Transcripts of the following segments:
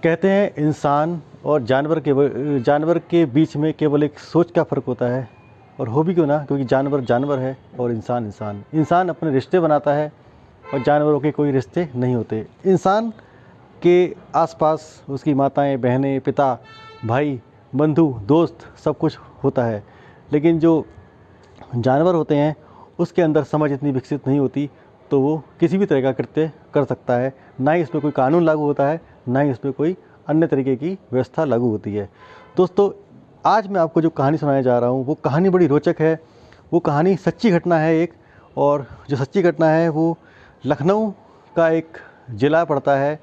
कहते हैं इंसान और जानवर के बीच में केवल एक सोच का फ़र्क होता है, और हो भी क्यों ना, क्योंकि जानवर जानवर है और इंसान इंसान। इंसान अपने रिश्ते बनाता है और जानवरों के कोई रिश्ते नहीं होते। इंसान के आसपास उसकी माताएं, बहनें, पिता, भाई, बंधु, दोस्त सब कुछ होता है, लेकिन जो जानवर होते हैं उसके अंदर समझ इतनी विकसित नहीं होती, तो वो किसी भी तरह का कृत्य कर सकता है। ना ही इस पर कोई कानून लागू होता है, ना ही इस पर कोई अन्य तरीके की व्यवस्था लागू होती है। दोस्तों, आज मैं आपको जो कहानी सुनाने जा रहा हूँ वो कहानी बड़ी रोचक है। वो कहानी सच्ची घटना है एक, और जो सच्ची घटना है वो लखनऊ का एक ज़िला पड़ता है,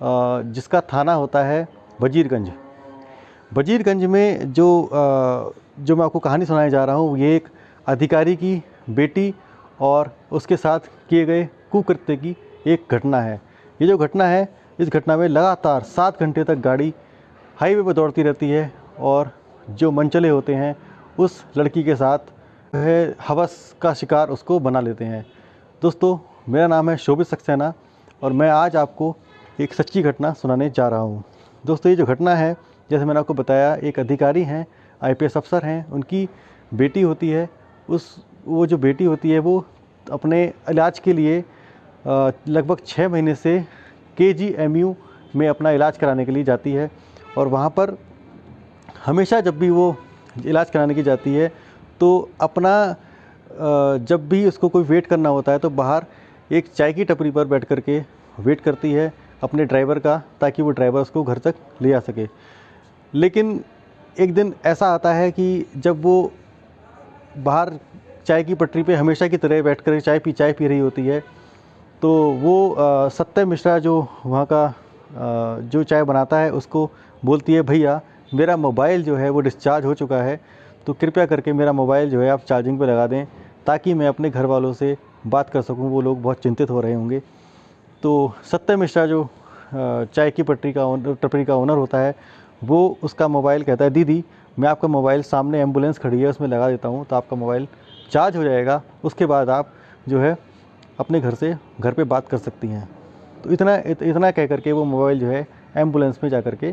जिसका थाना होता है वजीरगंज। वजीरगंज में जो मैं आपको कहानी सुनाने जा रहा हूँ, ये एक अधिकारी की बेटी और उसके साथ किए गए कुकृत्य की एक घटना है। ये जो घटना है, इस घटना में लगातार 7 घंटे तक गाड़ी हाईवे पर दौड़ती रहती है, और जो मनचले होते हैं उस लड़की के साथ वह हवस का शिकार उसको बना लेते हैं। दोस्तों, मेरा नाम है शोभित सक्सेना और मैं आज आपको एक सच्ची घटना सुनाने जा रहा हूँ। दोस्तों, ये जो घटना है, जैसे मैंने आपको बताया, एक अधिकारी हैं, आईपीएस अफसर हैं, उनकी बेटी होती है। वो जो बेटी होती है वो अपने इलाज के लिए लगभग 6 महीने से KGMU में अपना इलाज कराने के लिए जाती है, और वहाँ पर हमेशा जब भी वो इलाज कराने की जाती है तो अपना जब भी उसको कोई वेट करना होता है तो बाहर एक चाय की टपरी पर बैठ कर के वेट करती है अपने ड्राइवर का, ताकि वो ड्राइवर उसको घर तक ले आ सके। लेकिन एक दिन ऐसा आता है कि जब वो बाहर चाय की पटरी पे हमेशा की तरह बैठ कर चाय पी रही होती है, तो वो सत्यम मिश्रा जो वहाँ का जो चाय बनाता है उसको बोलती है, भैया मेरा मोबाइल जो है वो डिस्चार्ज हो चुका है, तो कृपया करके मेरा मोबाइल जो है आप चार्जिंग पे लगा दें, ताकि मैं अपने घर वालों से बात कर सकूं। वो लोग बहुत चिंतित हो रहे होंगे। तो सत्यम मिश्रा जो चाय की टपरी का ओनर होता है, वो उसका मोबाइल कहता है, दीदी मैं आपका मोबाइल सामने एम्बुलेंस खड़ी है उसमें लगा देता हूँ, तो आपका मोबाइल चार्ज हो जाएगा, उसके बाद आप जो है अपने घर पे बात कर सकती हैं। तो इतना कह करके वो मोबाइल जो है एम्बुलेंस में जा कर के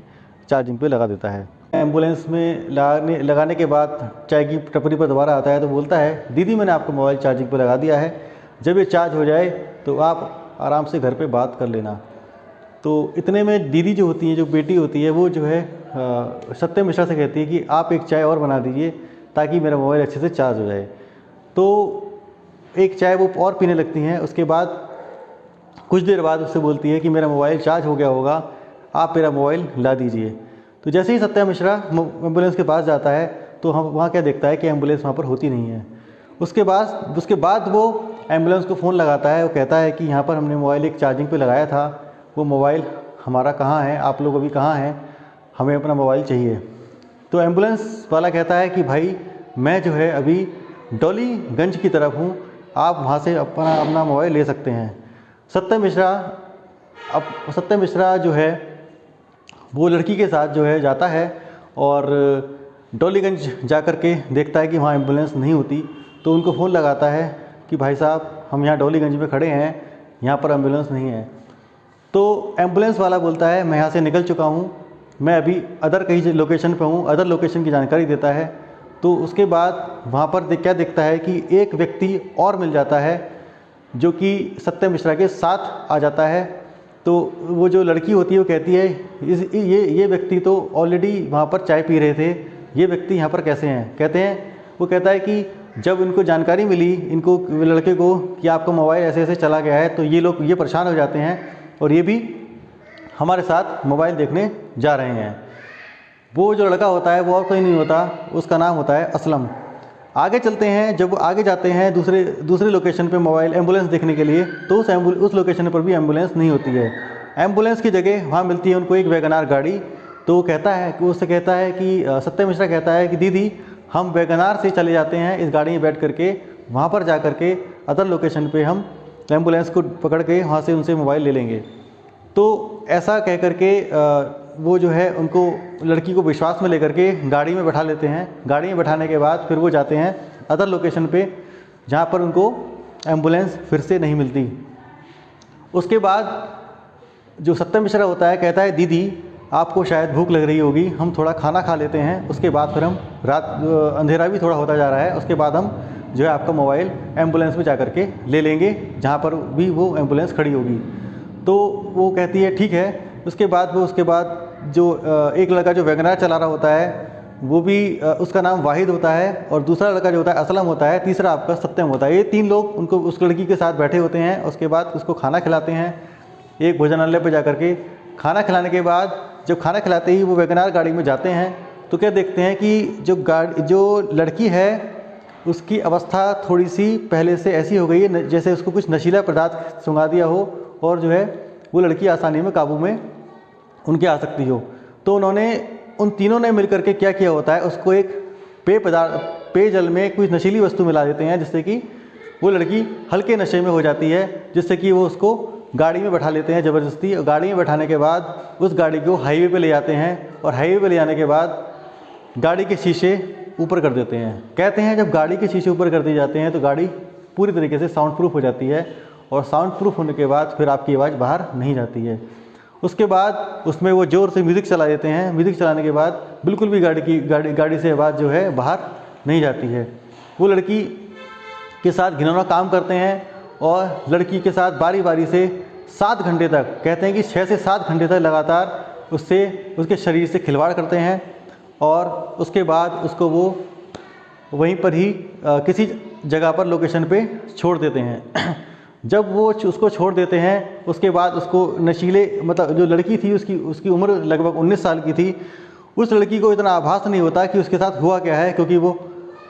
चार्जिंग पे लगा देता है। एम्बुलेंस में लगाने के बाद चाय की टपरी पर दोबारा आता है तो बोलता है, दीदी मैंने आपका मोबाइल चार्जिंग पे लगा दिया है, जब ये चार्ज हो जाए तो आप आराम से घर पे बात कर लेना। तो इतने में दीदी जो होती है, जो बेटी होती है, वो जो है सत्यम मिश्रा से कहती है कि आप एक चाय और बना दीजिए ताकि मेरा मोबाइल अच्छे से चार्ज हो जाए। तो एक चाय वो और पीने लगती हैं। उसके बाद कुछ देर बाद उससे बोलती है कि मेरा मोबाइल चार्ज हो गया होगा, आप मेरा मोबाइल ला दीजिए। तो जैसे ही सत्यम मिश्रा एम्बुलेंस के पास जाता है तो हम वहाँ क्या देखता है कि एम्बुलेंस वहाँ पर होती नहीं है। उसके बाद वो एम्बुलेंस को फ़ोन लगाता है। वो कहता है कि यहाँ पर हमने मोबाइल एक चार्जिंग पे लगाया था, वो मोबाइल हमारा कहाँ है, आप लोग अभी कहाँ हैं, हमें अपना मोबाइल चाहिए। तो एम्बुलेंस वाला कहता है कि भाई मैं जो है अभी डॉलीगंज की तरफ हूँ, आप वहाँ से अपना मोबाइल ले सकते हैं। सत्यम मिश्रा जो है वो लड़की के साथ जो है जाता है और डॉलीगंज जा कर के देखता है कि वहाँ एम्बुलेंस नहीं होती। तो उनको फ़ोन लगाता है कि भाई साहब हम यहाँ डॉलीगंज में खड़े हैं, यहाँ पर एम्बुलेंस नहीं है। तो एम्बुलेंस वाला बोलता है मैं यहाँ से निकल चुका हूँ, मैं अभी अदर कहीं लोकेशन पे हूँ, अदर लोकेशन की जानकारी देता है। तो उसके बाद वहाँ पर क्या देखता है कि एक व्यक्ति और मिल जाता है जो कि सत्यम मिश्रा के साथ आ जाता है। तो वो जो लड़की होती है वो कहती है, ये व्यक्ति तो ऑलरेडी वहाँ पर चाय पी रहे थे, ये व्यक्ति यहाँ पर कैसे हैं? वो कहता है कि जब इनको जानकारी मिली, इनको लड़के को, कि आपका मोबाइल ऐसे ऐसे चला गया है, तो ये परेशान हो जाते हैं और ये भी हमारे साथ मोबाइल देखने जा रहे हैं। वो जो लड़का होता है वो और कोई नहीं होता, उसका नाम होता है असलम। आगे चलते हैं, जब आगे जाते हैं दूसरे लोकेशन पे मोबाइल एम्बुलेंस देखने के लिए, तो उस लोकेशन पर भी एम्बुलेंस नहीं होती है। एम्बुलेंस की जगह वहाँ मिलती है उनको एक वैगनार गाड़ी। तो वो उससे कहता है कि सत्यम मिश्रा कहता है कि दीदी हम वैगनार से चले जाते हैं, इस गाड़ी में बैठ करके वहाँ पर जा करके अदर लोकेशन पे हम एम्बुलेंस को पकड़ के वहाँ से उनसे मोबाइल ले लेंगे। तो ऐसा कह करके वो जो है उनको, लड़की को विश्वास में लेकर के गाड़ी में बैठा लेते हैं। गाड़ी में बैठाने के बाद फिर वो जाते हैं अदर लोकेशन पे, जहाँ पर उनको एम्बुलेंस फिर से नहीं मिलती। उसके बाद जो सत्यम मिश्रा होता है कहता है, दीदी आपको शायद भूख लग रही होगी, हम थोड़ा खाना खा लेते हैं, उसके बाद फिर हम अंधेरा भी थोड़ा होता जा रहा है, उसके बाद हम जो है आपका मोबाइल एम्बुलेंस में जा कर के ले लेंगे, जहाँ पर भी वो एम्बुलेंस खड़ी होगी। तो वो कहती है ठीक है। उसके बाद जो एक लड़का जो वैगन आर चला रहा होता है, वो भी उसका नाम वाहिद होता है, और दूसरा लड़का जो होता है असलम होता है, तीसरा आपका सत्यम होता है। ये 3 लोग उनको उस लड़की के साथ बैठे होते हैं। उसके बाद उसको खाना खिलाते हैं एक भोजनालय पर जा कर के। खाना खिलाने के बाद जब खाना खिलाते ही वो वैगन आर गाड़ी में जाते हैं, तो क्या देखते हैं कि जो लड़की है उसकी अवस्था थोड़ी सी पहले से ऐसी हो गई है जैसे उसको कुछ नशीला पदार्थ सुंघा दिया हो, और जो है वो लड़की आसानी में काबू में उनके आ सकती हो। तो उन तीनों ने मिलकर के क्या किया होता है, उसको एक पेयजल में कुछ नशीली वस्तु मिला देते हैं, जिससे कि वो लड़की हल्के नशे में हो जाती है, जिससे कि वो उसको गाड़ी में बैठा लेते हैं ज़बरदस्ती। और गाड़ी में बैठाने के बाद उस गाड़ी को हाईवे पे ले जाते हैं, और हाईवे पे ले जाने के बाद गाड़ी के शीशे ऊपर कर देते हैं। कहते हैं जब गाड़ी के शीशे ऊपर कर दिए जाते हैं तो गाड़ी पूरी तरीके से साउंड प्रूफ हो जाती है, और साउंड प्रूफ होने के बाद फिर आपकी आवाज़ बाहर नहीं जाती है। उसके बाद उसमें वो ज़ोर से म्यूज़िक चला देते हैं। म्यूज़िक चलाने के बाद बिल्कुल भी गाड़ी से आवाज़ जो है बाहर नहीं जाती है। वो लड़की के साथ घिनौना काम करते हैं, और लड़की के साथ बारी बारी से 7 घंटे तक, कहते हैं कि 6 से 7 घंटे तक लगातार उसके शरीर से खिलवाड़ करते हैं, और उसके बाद उसको वो वहीं पर ही किसी जगह पर लोकेशन पे छोड़ देते हैं। जब वो उसको छोड़ देते हैं, उसके बाद उसको नशीले, मतलब जो लड़की थी उसकी उम्र लगभग 19 साल की थी। उस लड़की को इतना आभास नहीं होता कि उसके साथ हुआ क्या है, क्योंकि वो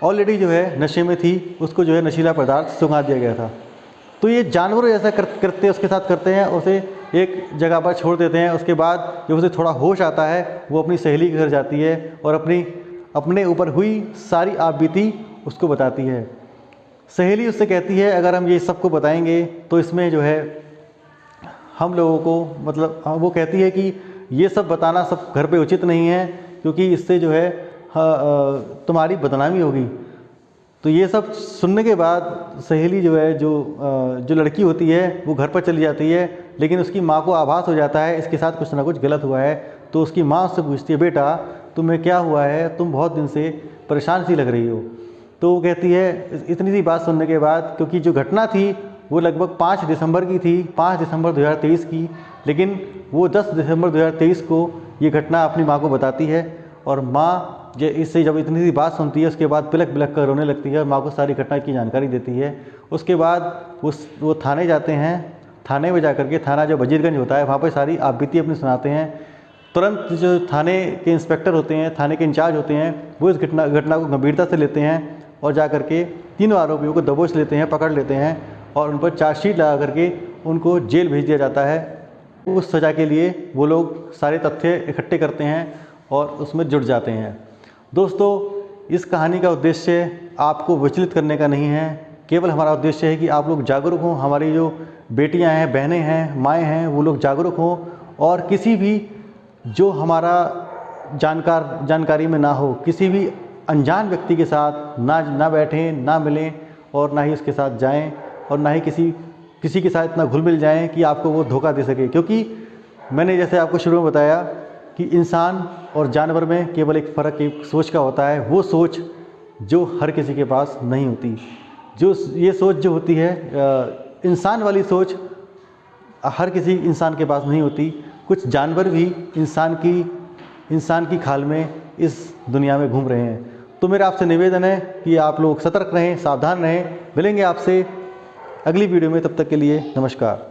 ऑलरेडी जो है नशे में थी, उसको जो है नशीला पदार्थ सुंघा दिया गया था। तो ये जानवर ऐसा करते उसके साथ करते हैं, उसे एक जगह पर छोड़ देते हैं। उसके बाद जब उसे थोड़ा होश आता है, वो अपनी सहेली के घर जाती है और अपने ऊपर हुई सारी आपबीती उसको बताती है। सहेली उससे कहती है अगर हम ये सबको बताएंगे तो इसमें जो है हम लोगों को, मतलब वो कहती है कि ये सब बताना सब घर पे उचित नहीं है, क्योंकि इससे जो है तुम्हारी बदनामी होगी। तो ये सब सुनने के बाद सहेली जो है, जो लड़की होती है, वो घर पर चली जाती है, लेकिन उसकी माँ को आभास हो जाता है इसके साथ कुछ ना कुछ गलत हुआ है। तो उसकी माँ उससे पूछती है, बेटा तुम्हें क्या हुआ है, तुम बहुत दिन से परेशान सी लग रही हो। तो वो कहती है, इतनी सी बात सुनने के बाद, क्योंकि जो घटना थी वो लगभग 5 दिसंबर की थी, 5 दिसंबर 2023 की, लेकिन वो 10 दिसंबर 2023 को ये घटना अपनी माँ को बताती है। और माँ इससे जब इतनी सी बात सुनती है, उसके बाद बिलख बिलख कर रोने लगती है और माँ को सारी घटना की जानकारी देती है। उसके बाद वो थाने जाते हैं। थाने में जा कर के, थाना जो वजीरगंज होता है, वहाँ पर सारी आपबीती अपनी सुनाते हैं। तुरंत जो थाने के इंस्पेक्टर होते हैं, थाने के इंचार्ज होते हैं, वो इस घटना को गंभीरता से लेते हैं और जा कर के तीनों आरोपियों को दबोच लेते हैं, पकड़ लेते हैं, और उन पर चार्जशीट लगा करके उनको जेल भेज दिया जाता है। उस सज़ा के लिए वो लोग सारे तथ्य इकट्ठे करते हैं और उसमें जुट जाते हैं। दोस्तों, इस कहानी का उद्देश्य आपको विचलित करने का नहीं है, केवल हमारा उद्देश्य है कि आप लोग जागरूक हों, हमारी जो बेटियां हैं, बहनें हैं, माएँ हैं, वो लोग जागरूक हों, और किसी भी जो हमारा जानकारी में ना हो, किसी भी अनजान व्यक्ति के साथ ना बैठें, ना मिलें, और ना ही उसके साथ जाएं, और ना ही किसी के साथ इतना घुल मिल जाएं कि आपको वो धोखा दे सके। क्योंकि मैंने जैसे आपको शुरू में बताया कि इंसान और जानवर में केवल एक फ़र्क एक सोच का होता है, वो सोच जो हर किसी के पास नहीं होती। ये सोच जो होती है, इंसान वाली सोच हर किसी इंसान के पास नहीं होती। कुछ जानवर भी इंसान की खाल में इस दुनिया में घूम रहे हैं। तो मेरा आपसे निवेदन है कि आप लोग सतर्क रहें, सावधान रहें। मिलेंगे आपसे अगली वीडियो में, तब तक के लिए नमस्कार।